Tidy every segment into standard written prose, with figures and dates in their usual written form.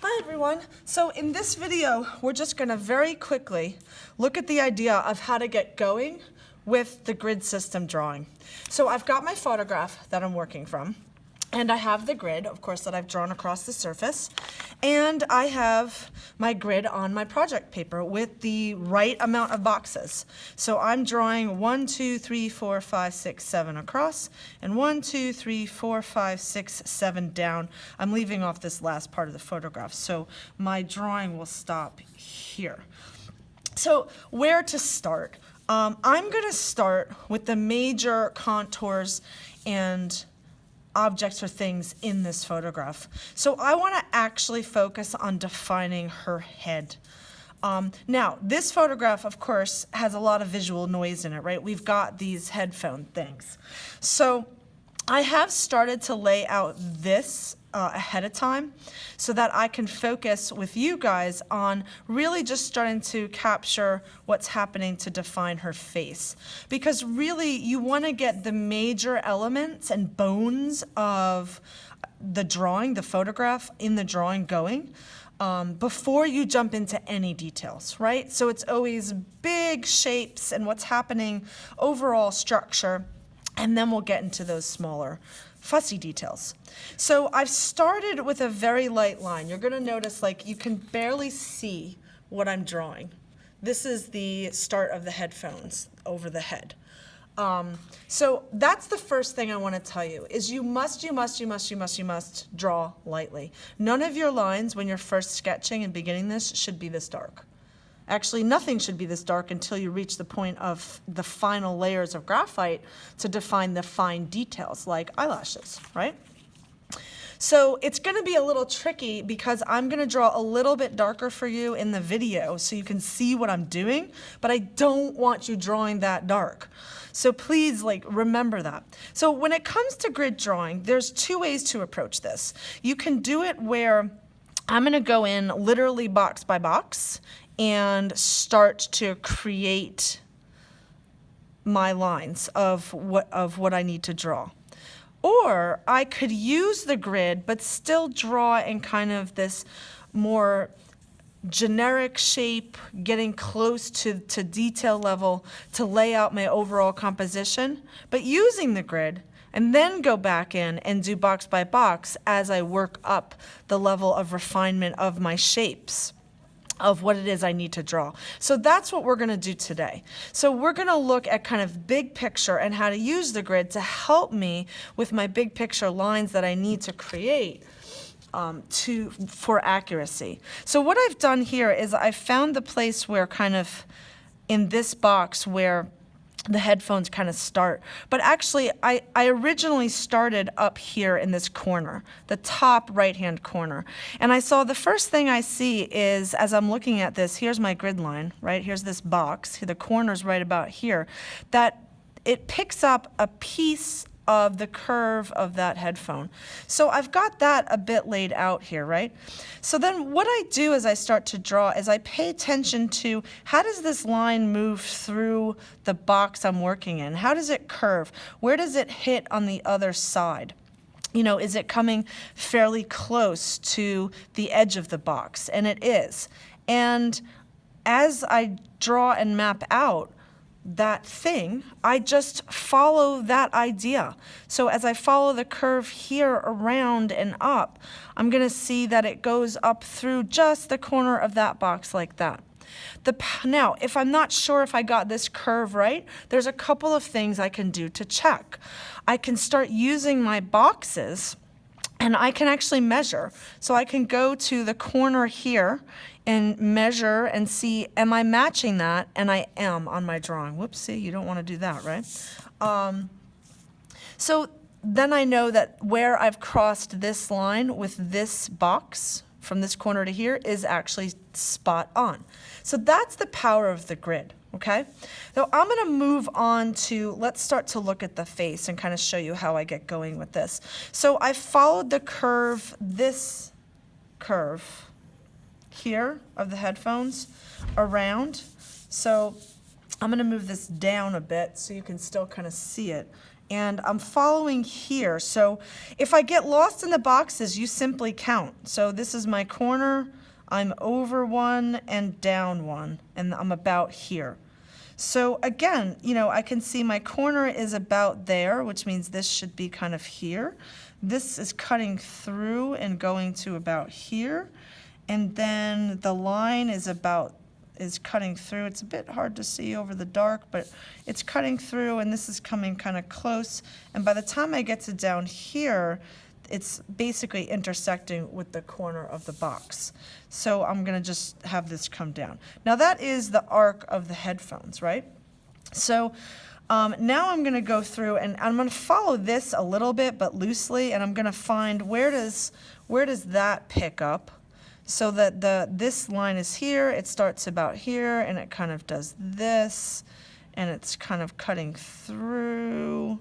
Hi everyone. So in this video, we're just going to very quickly look at the idea of how to get going with the grid system drawing. So I've got my photograph that I'm working from, and I have the grid, of course, that I've drawn across the surface, and I have my grid on my project paper with the right amount of boxes. So I'm drawing 1, 2, 3, 4, 5, 6, 7 across, and 1, 2, 3, 4, 5, 6, 7 down. I'm leaving off this last part of the photograph, so my drawing will stop here. So where to start? I'm going to start with the major contours and objects or things in this photograph. So I want to actually focus on defining her head. Now, this photograph, of course, has a lot of visual noise in it, right? We've got these headphone things. So I have started to lay out this ahead of time so that I can focus with you guys on really just starting to capture what's happening to define her face. Because really, you want to get the major elements and bones of the drawing, the photograph in the drawing going before you jump into any details, right? So it's always big shapes and what's happening, overall structure, and then we'll get into those smaller fussy details. So I've started with a very light line. You're going to notice like you can barely see what I'm drawing. This is the start of the headphones over the head. So that's the first thing I want to tell you is you must draw lightly. None of your lines when you're first sketching and beginning this should be this dark. Actually, nothing should be this dark until you reach the point of the final layers of graphite to define the fine details, like eyelashes, right? So it's going to be a little tricky because I'm going to draw a little bit darker for you in the video so you can see what I'm doing, but I don't want you drawing that dark. So please, remember that. So when it comes to grid drawing, there's two ways to approach this. You can do it where I'm going to go in literally box by box and start to create my lines of what I need to draw. Or I could use the grid but still draw in kind of this more generic shape, getting close to detail level to lay out my overall composition, but using the grid, and then go back in and do box by box as I work up the level of refinement of my shapes, of what it is I need to draw. So that's what we're going to do today. So we're going to look at kind of big picture and how to use the grid to help me with my big picture lines that I need to create for accuracy. So what I've done here is I found the place where kind of in this box where the headphones kind of start. But actually, I originally started up here in this corner, the top right-hand corner. And I saw the first thing I see is, as I'm looking at this, here's my grid line, right? Here's this box, the corner's right about here, that it picks up a piece of the curve of that headphone. So I've got that a bit laid out here, right? So then what I do as I start to draw is I pay attention to how does this line move through the box I'm working in? How does it curve? Where does it hit on the other side? You know, is it coming fairly close to the edge of the box? And it is. And as I draw and map out that thing, I just follow that idea. So as I follow the curve here around and up, I'm going to see that it goes up through just the corner of that box like that. Now, if I'm not sure if I got this curve right, there's a couple of things I can do to check. I can start using my boxes and I can actually measure. So I can go to the corner here and measure and see, am I matching that? And I am on my drawing. Whoopsie, you don't want to do that, right? So then I know that where I've crossed this line with this box from this corner to here is actually spot on. So that's the power of the grid, okay? So I'm going to move on to, let's start to look at the face and kind of show you how I get going with this. So I followed the curve, this curve here of the headphones around. So I'm going to move this down a bit so you can still kind of see it And I'm following here. So if I get lost in the boxes, you simply count. So this is my corner, I'm over one and down one, and I'm about here. So again, you know, I can see my corner is about there, which means this should be kind of here. This is cutting through and going to about here. And then the line is cutting through. It's a bit hard to see over the dark, but it's cutting through, and this is coming kind of close. And by the time I get to down here, it's basically intersecting with the corner of the box. So I'm gonna just have this come down. Now that is the arc of the headphones, right? So now I'm gonna go through and I'm gonna follow this a little bit, but loosely, and I'm gonna find where does that pick up, so that this line is here, it starts about here, and it kind of does this, and it's kind of cutting through,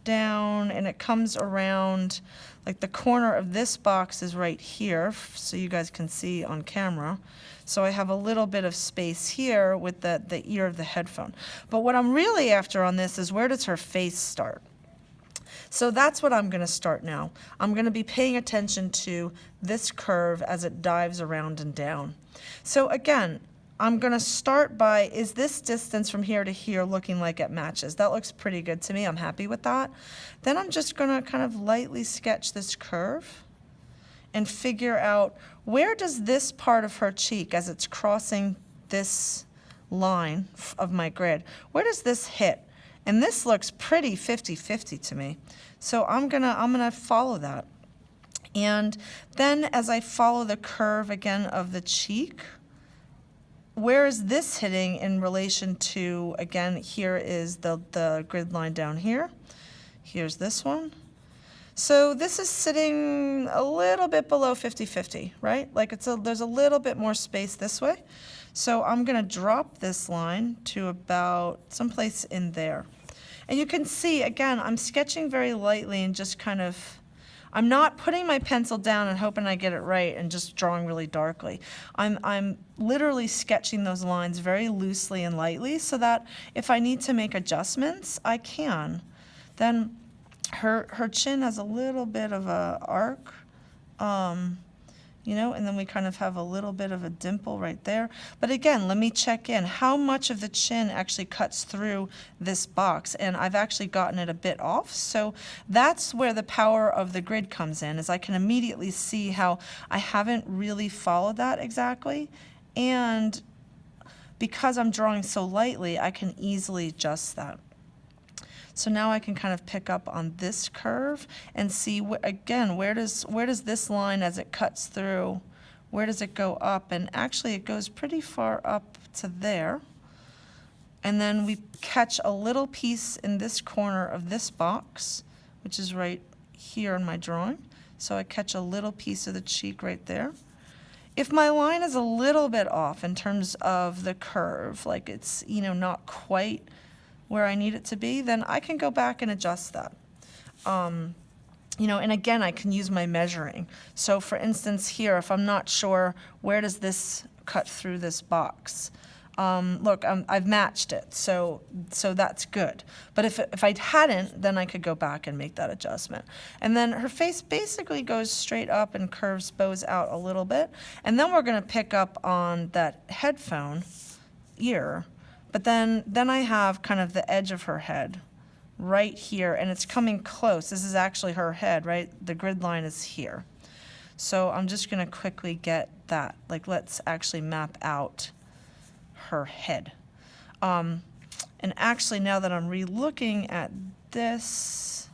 down, and it comes around, like the corner of this box is right here, so you guys can see on camera. So I have a little bit of space here with the ear of the headphone. But what I'm really after on this is, where does her face start? So that's what I'm going to start now. I'm going to be paying attention to this curve as it dives around and down. So again, I'm going to start by, is this distance from here to here looking like it matches? That looks pretty good to me. I'm happy with that. Then I'm just going to kind of lightly sketch this curve and figure out, where does this part of her cheek, as it's crossing this line of my grid, where does this hit? And this looks pretty 50-50 to me. So I'm gonna follow that. And then as I follow the curve again of the cheek, where is this hitting in relation to, again, here is the grid line down here. Here's this one. So this is sitting a little bit below 50-50, right? Like there's a little bit more space this way. So I'm gonna drop this line to about someplace in there. And you can see, again, I'm sketching very lightly and just kind of, I'm not putting my pencil down and hoping I get it right and just drawing really darkly. I'm literally sketching those lines very loosely and lightly, so that if I need to make adjustments, I can. Then her chin has a little bit of a arc, you know, and then we kind of have a little bit of a dimple right there. But again, let me check in. How much of the chin actually cuts through this box? And I've actually gotten it a bit off. So that's where the power of the grid comes in, is I can immediately see how I haven't really followed that exactly. And because I'm drawing so lightly, I can easily adjust that. So now I can kind of pick up on this curve and see, again, where does this line, as it cuts through, where does it go up? And actually it goes pretty far up to there. And then we catch a little piece in this corner of this box, which is right here in my drawing. So I catch a little piece of the cheek right there. If my line is a little bit off in terms of the curve, like it's, you know, not quite where I need it to be, then I can go back and adjust that. You know, and again, I can use my measuring. So for instance here, if I'm not sure where does this cut through this box, look, I've matched it, so that's good. But if I hadn't, then I could go back and make that adjustment. And then her face basically goes straight up and curves, bows out a little bit. And then we're gonna pick up on that headphone ear. But then I have kind of the edge of her head right here, and it's coming close. This is actually her head, right? The grid line is here. So I'm just gonna quickly get that. Like, let's actually map out her head. And actually, now that I'm re-looking at this,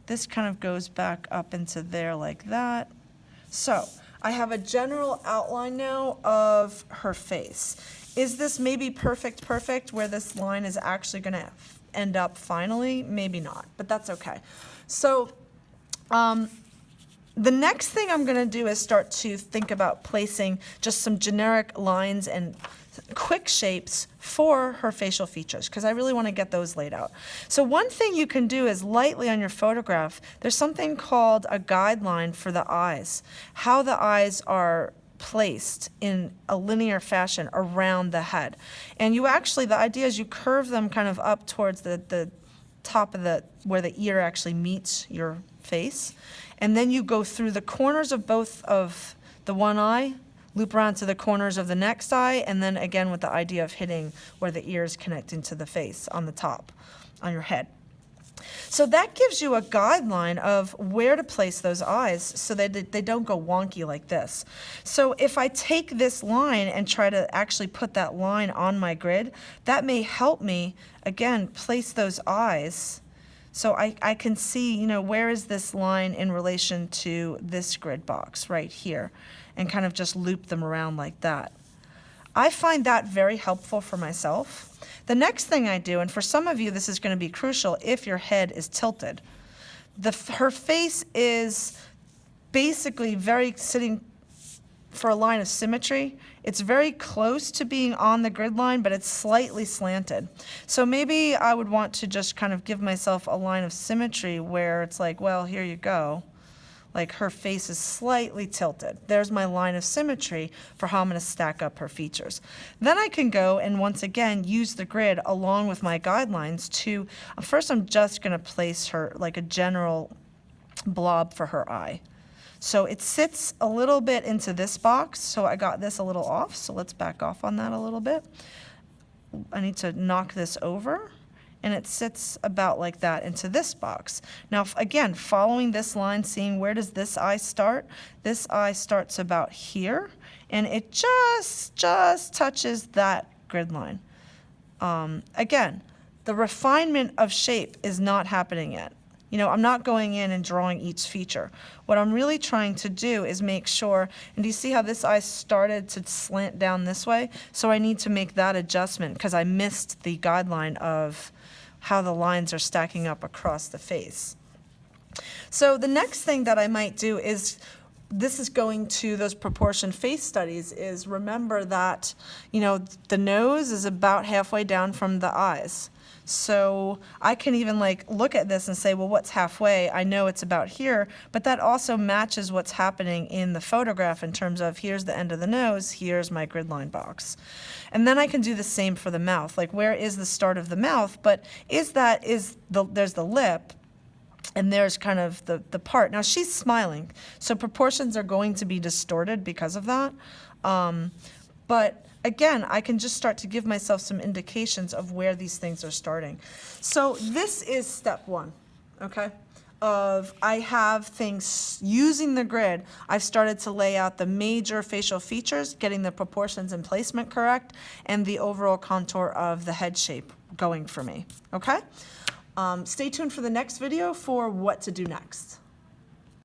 this kind of goes back up into there like that. So I have a general outline now of her face. Is this maybe perfect where this line is actually going to end up finally? Maybe not, but that's okay. So the next thing I'm going to do is start to think about placing just some generic lines and quick shapes for her facial features, because I really want to get those laid out. So one thing you can do is lightly on your photograph, there's something called a guideline for the eyes, how the eyes are placed in a linear fashion around the head. And you actually, the idea is you curve them kind of up towards the top of where the ear actually meets your face. And then you go through the corners of both of the one eye, loop around to the corners of the next eye, and then again with the idea of hitting where the ear is connecting to the face on the top, on your head. So that gives you a guideline of where to place those eyes so that they don't go wonky like this. So if I take this line and try to actually put that line on my grid, that may help me, again, place those eyes. So I can see, you know, where is this line in relation to this grid box right here, and kind of just loop them around like that. I find that very helpful for myself. The next thing I do, and for some of you this is going to be crucial if your head is tilted, her face is basically sitting for a line of symmetry. It's very close to being on the grid line, but it's slightly slanted. So maybe I would want to just kind of give myself a line of symmetry where it's like, well, here you go. Like her face is slightly tilted. There's my line of symmetry for how I'm going to stack up her features. Then I can go and once again use the grid along with my guidelines to, first I'm just going to place her like a general blob for her eye. So it sits a little bit into this box, so I got this a little off, so let's back off on that a little bit. I need to knock this over, and it sits about like that into this box. Now, again, following this line, seeing where does this eye start? This eye starts about here, and it just touches that grid line. Again, the refinement of shape is not happening yet. You know, I'm not going in and drawing each feature. What I'm really trying to do is make sure, and do you see how this eye started to slant down this way? So I need to make that adjustment because I missed the guideline of how the lines are stacking up across the face. So the next thing that I might do is, this is going to those proportion face studies, is remember that, you know, the nose is about halfway down from the eyes. So I can even like look at this and say, well, what's halfway? I know it's about here, but that also matches what's happening in the photograph in terms of here's the end of the nose, here's my grid line box. And then I can do the same for the mouth, like where is the start of the mouth, but there's the lip, and there's kind of the part. Now she's smiling, so proportions are going to be distorted because of that. But again, I can just start to give myself some indications of where these things are starting. So this is step one, okay? I have things using the grid. I've started to lay out the major facial features, getting the proportions and placement correct, and the overall contour of the head shape going for me, okay? Stay tuned for the next video for what to do next.